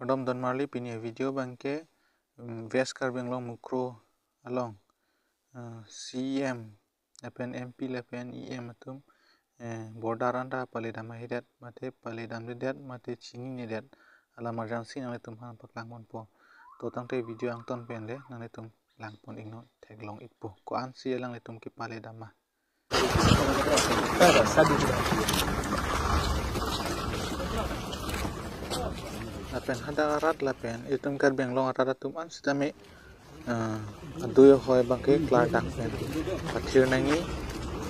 Kodom Don Marley punya video bangke West Karbi Anglong Mukro along CEM lepen MP lepen EM atum border anda palidam hidat mate palidam hidat mate chini hidat ala emergency nang tum han paklang mon po to tang te video ang ton pen le nang tum lang pon igno tag long ipo ko an si lang tum ki palidam ma lapen hada rat lapen itum kar benglong rat tum an sidame duyo hoy bangke klar dak pen pathir nangi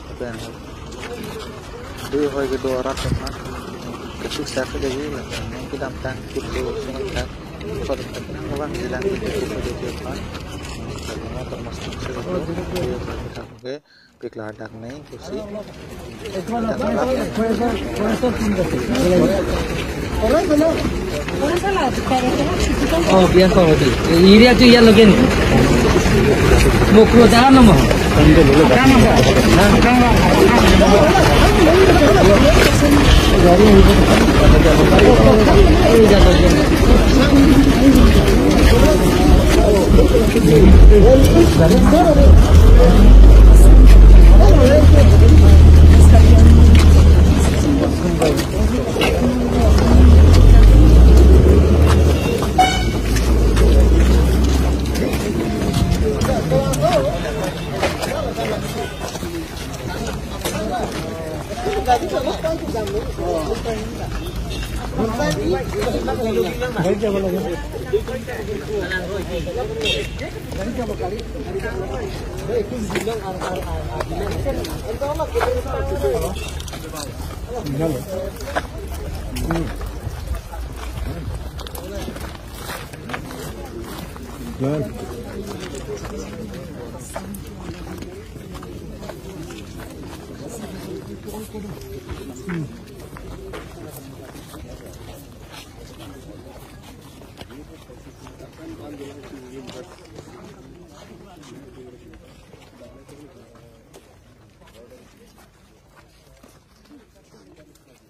lapen duyo hoy ke do rat tum ketuk sak jadi lapen yang kita tang kitu sebentar pada orang bilang itu depan karena termasuk sebagai klar dak naik kursi oh biasa hobi ini aja ya lagi nih mau keluar jalan nomor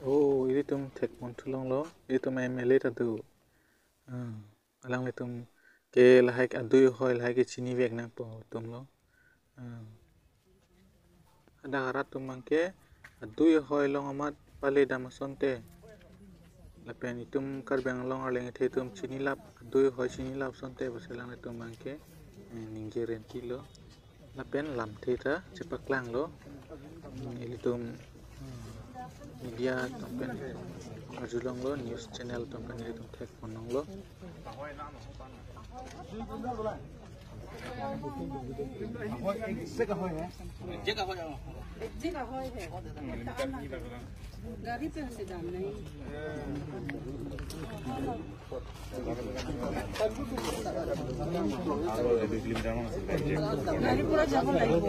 oh ini tum tek montulong lo itu main mele tadu alang tum ke lahai adu hoy lahai ke chini vek nang po tum lo ada harat tum mangke adu hoy long amat pale damasonte lapen itum karbeng long arleng the tum chini lap adu hoy chini lap sonte baselang tum mangke ninggeren kilo lapen lam theta cepaklang lo ini tum media tempen ajulong lo news channel tempen itu tek monong lo गाड़ी पे से दाम नहीं गाड़ी पूरा जगह नहीं